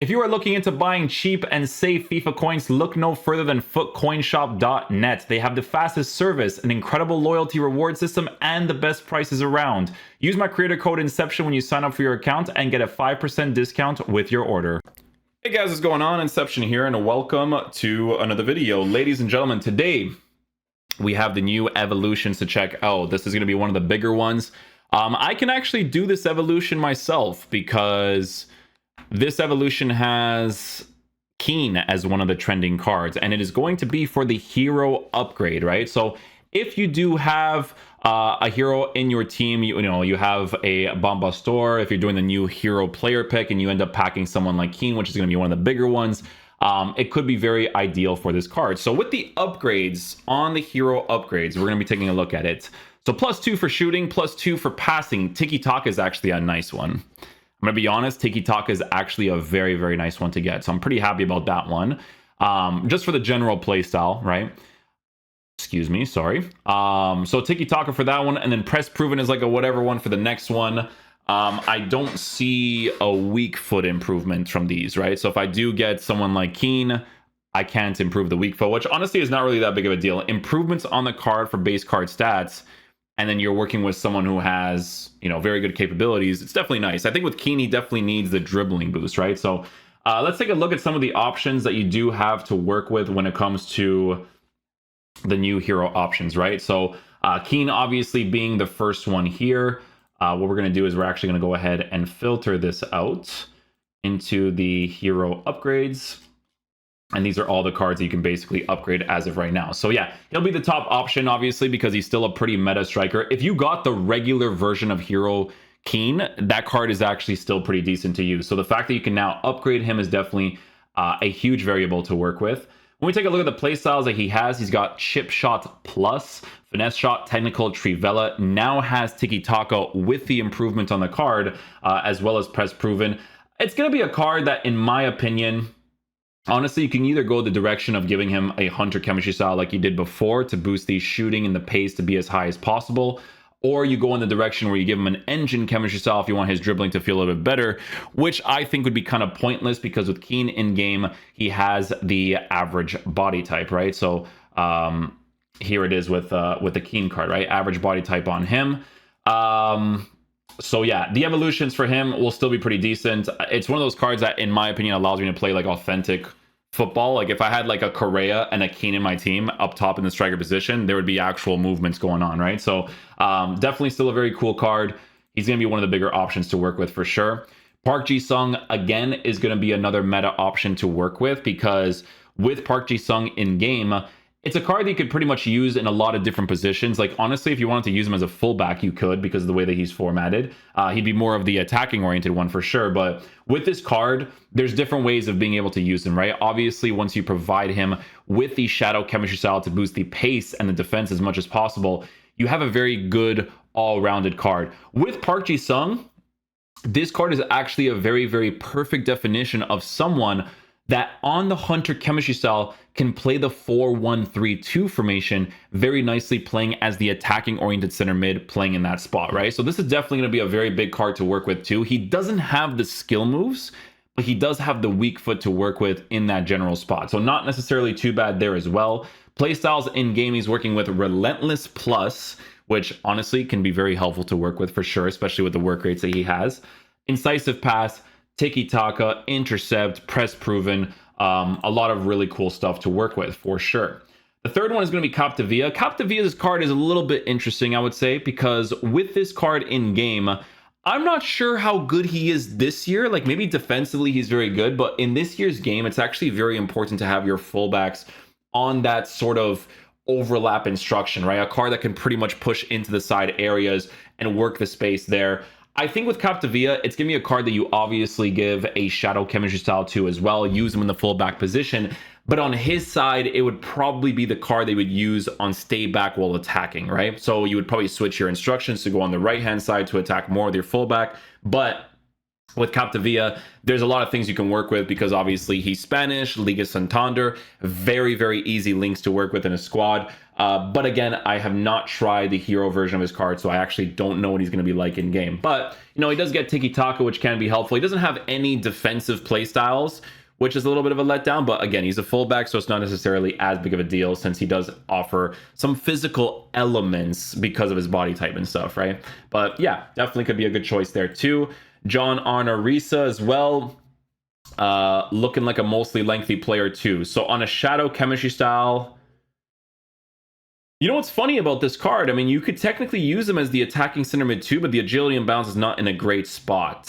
If you are looking into buying cheap and safe FIFA coins, look no further than footcoinshop.net. They have the fastest service, an incredible loyalty reward system, and the best prices around. Use my creator code Inception when you sign up for your account and get a 5% discount with your order. Hey guys, what's going on? Inception here, and welcome to another video. Ladies and gentlemen, today we have the new evolutions to check out. This is going to be one of the bigger ones. I can actually do this evolution myself because this evolution has Keen as one of the trending cards, and it is going to be for the hero upgrade, right? So if you do have a hero in your team, you have a Bombastor, if you're doing the new hero player pick and you end up packing someone like Keen, which is going to be one of the bigger ones, it could be very ideal for this card. So with the upgrades on the hero upgrades, we're going to be taking a look at it. So +2 for shooting, +2 for passing. Tiki Taka is actually a nice one. I'm going to be honest, Tiki Taka is actually a very, very nice one to get. So I'm pretty happy about that one. Just for the general playstyle, right? Excuse me, sorry. So Tiki Taka for that one. And then Press Proven is like a whatever one for the next one. I don't see a weak foot improvement from these, right? So if I do get someone like Keen, I can't improve the weak foot, which honestly is not really that big of a deal. Improvements on the card for base card stats, and then you're working with someone who has, very good capabilities, it's definitely nice. I think with Keen, he definitely needs the dribbling boost, right? So let's take a look at some of the options that you do have to work with when it comes to the new hero options, right? So Keen obviously being the first one here. What we're going to do is we're actually going to go ahead and filter this out into the hero upgrades. And these are all the cards that you can basically upgrade as of right now. So yeah, he'll be the top option, obviously, because he's still a pretty meta striker. If you got the regular version of Hero Keen, that card is actually still pretty decent to use. So the fact that you can now upgrade him is definitely a huge variable to work with. When we take a look at the playstyles that he has, he's got Chip Shot Plus, Finesse Shot, Technical, Trivela, now has Tiki Taka with the improvement on the card, as well as Press Proven. It's going to be a card that, in my opinion, honestly, you can either go the direction of giving him a Hunter chemistry style like you did before to boost the shooting and the pace to be as high as possible, or you go in the direction where you give him an engine chemistry style if you want his dribbling to feel a little bit better, which I think would be kind of pointless because with Keen in game, he has the average body type, right? So here it is with the Keen card, right? Average body type on him. So yeah, the evolutions for him will still be pretty decent. It's one of those cards that, in my opinion, allows me to play like authentic football. Like if I had like a Correa and a Keen in my team up top in the striker position, there would be actual movements going on, right? So definitely still a very cool card. He's going to be one of the bigger options to work with for sure. Park Ji-sung, again, is going to be another meta option to work with because with Park Ji-sung in game, it's a card that you could pretty much use in a lot of different positions. Like, honestly, if you wanted to use him as a fullback, you could because of the way that he's formatted. He'd be more of the attacking-oriented one for sure. But with this card, there's different ways of being able to use him, right? Obviously, once you provide him with the Shadow Chemistry style to boost the pace and the defense as much as possible, you have a very good all-rounded card. With Park Ji-sung, this card is actually a very, very perfect definition of someone that on the Hunter chemistry style can play the 4-1-3-2 formation very nicely, playing as the attacking oriented center mid, playing in that spot, right? So this is definitely going to be a very big card to work with too. He doesn't have the skill moves, but he does have the weak foot to work with in that general spot. So not necessarily too bad there as well. Playstyles in game, he's working with Relentless Plus, which honestly can be very helpful to work with for sure, especially with the work rates that he has. Incisive Pass, Tiki Taka, Intercept, Press Proven, a lot of really cool stuff to work with for sure. The third one is going to be Captivia. Captivia's card is a little bit interesting, I would say, because with this card in game, I'm not sure how good he is this year. Like maybe defensively he's very good, but in this year's game, it's actually very important to have your fullbacks on that sort of overlap instruction, right? A card that can pretty much push into the side areas and work the space there. I think with Captivia, it's going to be a card that you obviously give a Shadow Chemistry style to as well, use him in the fullback position. But on his side, it would probably be the card they would use on stay back while attacking, right? So you would probably switch your instructions to go on the right-hand side to attack more with your fullback. But with Captivia, there's a lot of things you can work with because obviously he's Spanish, Liga Santander, very, very easy links to work with in a squad. But again, I have not tried the hero version of his card, so I actually don't know what he's going to be like in game. But, you know, he does get tiki-taka, which can be helpful. He doesn't have any defensive playstyles, which is a little bit of a letdown. But again, he's a fullback, so it's not necessarily as big of a deal since he does offer some physical elements because of his body type and stuff, right? But yeah, definitely could be a good choice there too. John Arnorisa as well. Looking like a mostly lengthy player too. So on a shadow chemistry style... You know what's funny about this card? I mean, you could technically use him as the attacking center mid too, but the agility and bounce is not in a great spot.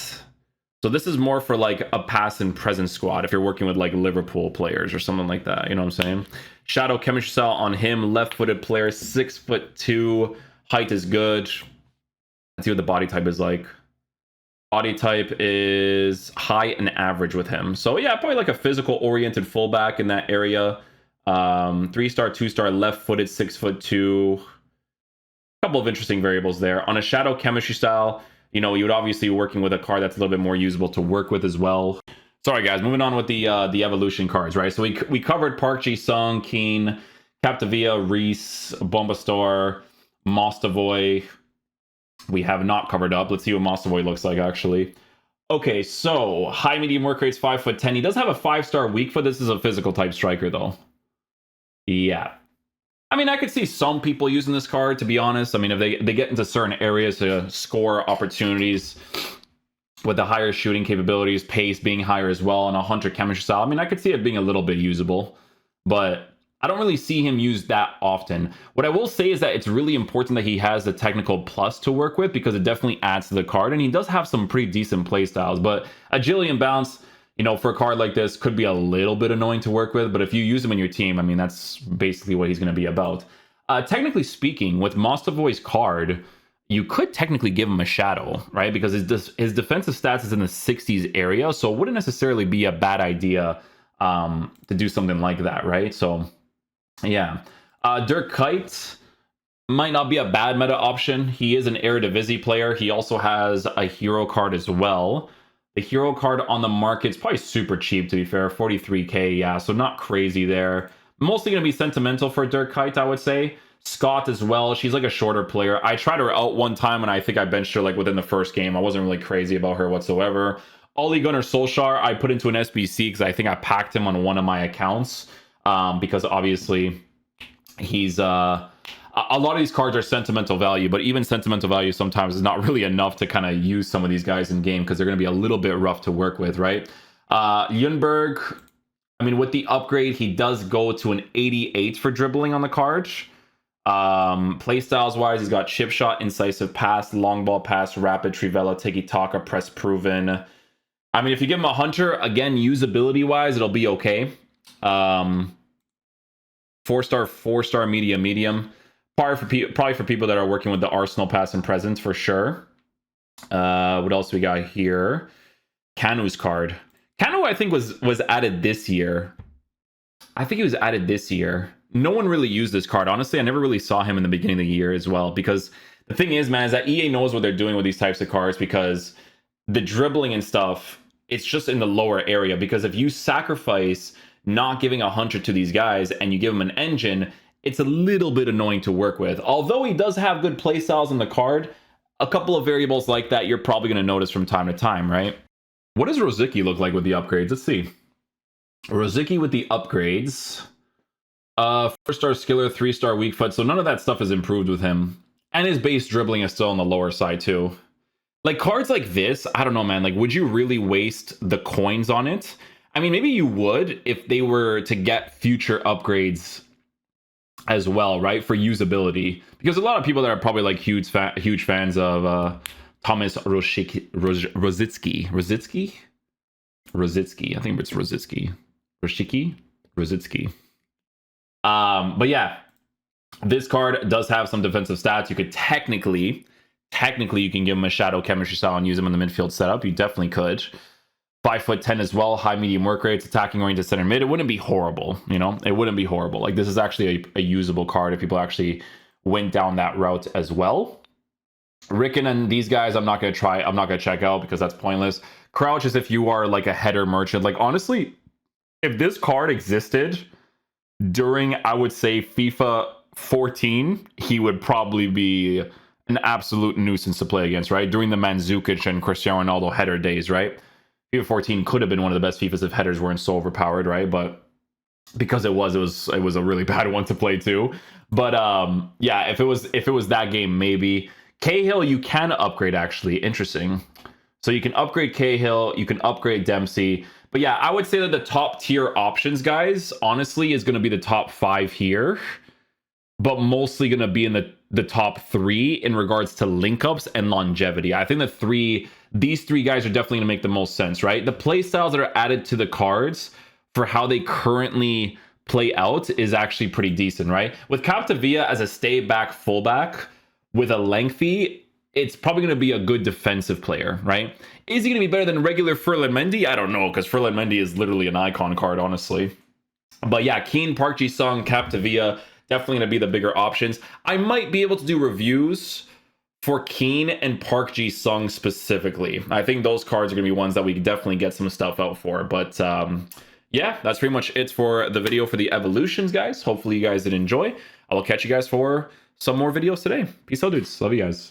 So this is more for like a pass and present squad if you're working with like Liverpool players or something like that. You know what I'm saying? Shadow chemistry style on him, left-footed player, 6'2", height is good. Let's see what the body type is like. Body type is high and average with him. So yeah, probably like a physical-oriented fullback in that area. 3-star, 2-star, left-footed, 6'2". A couple of interesting variables there. On a shadow chemistry style, you know, you would obviously be working with a card that's a little bit more usable to work with as well. Sorry guys, moving on with the evolution cards, right? So we covered Park Ji-sung, Keane, Captavia, Reese, Bombastor, Mostovoy. We have not covered up. Let's see what Mostovoy looks like actually. Okay, so high medium work rate's 5'10". He does have a 5-star weak foot. This is a physical type striker though. Yeah. I mean, I could see some people using this card, to be honest. I mean, if they get into certain areas to score opportunities with the higher shooting capabilities, pace being higher as well, and a hunter chemistry style, I mean, I could see it being a little bit usable, but I don't really see him used that often. What I will say is that it's really important that he has the technical plus to work with because it definitely adds to the card, and he does have some pretty decent play styles, but agility and bounce, you know, for a card like this could be a little bit annoying to work with, but if you use him in your team, I mean, that's basically what he's going to be about. Technically speaking, with Mostovoy's card, you could technically give him a shadow, right? Because his defensive stats is in the 60s area, so it wouldn't necessarily be a bad idea to do something like that, right? So, yeah. Dirk Kuyt might not be a bad meta option. He is an Eredivisie player. He also has a hero card as well. The hero card on the market is probably super cheap, to be fair. 43k, yeah, so not crazy there. Mostly going to be sentimental for Dirk Kuyt, I would say. Scott as well. She's like a shorter player. I tried her out one time, and I think I benched her like within the first game. I wasn't really crazy about her whatsoever. Ole Gunnar Solskjaer, I put into an SBC because I think I packed him on one of my accounts. Because obviously, he's... a lot of these cards are sentimental value, but even sentimental value sometimes is not really enough to kind of use some of these guys in game because they're going to be a little bit rough to work with, right? Ljungberg, I mean, with the upgrade, he does go to an 88 for dribbling on the card. Playstyles wise, he's got chip shot, incisive pass, long ball pass, rapid, trivela, tiki-taka, press proven. I mean, if you give him a hunter, again, usability wise, it'll be okay. 4-star, medium. Probably for people that are working with the Arsenal past and present for sure. What else we got here? Kanu's card. Kanu, I think, was added this year. I think he was added this year. No one really used this card. Honestly, I never really saw him in the beginning of the year as well. Because the thing is, man, is that EA knows what they're doing with these types of cards because the dribbling and stuff, it's just in the lower area. Because if you sacrifice not giving a hunter to these guys and you give them an engine, it's a little bit annoying to work with. Although he does have good playstyles on the card, a couple of variables like that you're probably going to notice from time to time, right? What does Rosicky look like with the upgrades? Let's see. Rosicky with the upgrades. 4-star skiller, 3-star weak foot. So none of that stuff is improved with him. And his base dribbling is still on the lower side too. Like cards like this, I don't know, man. Like, would you really waste the coins on it? I mean, maybe you would if they were to get future upgrades as well, right, for usability, because a lot of people that are probably like huge fans of Thomas Rosicky, I think it's Rosicky. But yeah, this card does have some defensive stats. You could technically you can give him a shadow chemistry style and use him in the midfield setup. You definitely could. 5'10" as well, high medium work rates, attacking oriented center mid. It wouldn't be horrible, you know? It wouldn't be horrible. Like, this is actually a usable card if people actually went down that route as well. Ricken and these guys, I'm not going to check out because that's pointless. Crouch is if you are like a header merchant. Like, honestly, if this card existed during, I would say, FIFA 14, he would probably be an absolute nuisance to play against, right? During the Mandzukic and Cristiano Ronaldo header days, right? FIFA 14 could have been one of the best FIFAs if headers weren't so overpowered, right? But because it was a really bad one to play too. But yeah, if it was that game, maybe. Cahill you can upgrade, actually. Interesting. So you can upgrade Cahill, you can upgrade Dempsey. But yeah, I would say that the top tier options, guys, honestly, is going to be the top 5 here, but mostly going to be in the top 3 in regards to link ups and longevity. I think these three guys are definitely going to make the most sense, right? The play styles that are added to the cards for how they currently play out is actually pretty decent, right? With Capdevila as a stay back fullback with a lengthy, it's probably going to be a good defensive player, right? Is he going to be better than regular Ferland Mendy? I don't know, because Ferland Mendy is literally an icon card, honestly. But yeah, Keane, Park Ji-sung, Capdevila, definitely going to be the bigger options. I might be able to do reviews for Keane and Park Ji-sung specifically. I think those cards are going to be ones that we definitely get some stuff out for. But yeah, that's pretty much it for the video for the evolutions, guys. Hopefully you guys did enjoy. I will catch you guys for some more videos today. Peace out, dudes. Love you guys.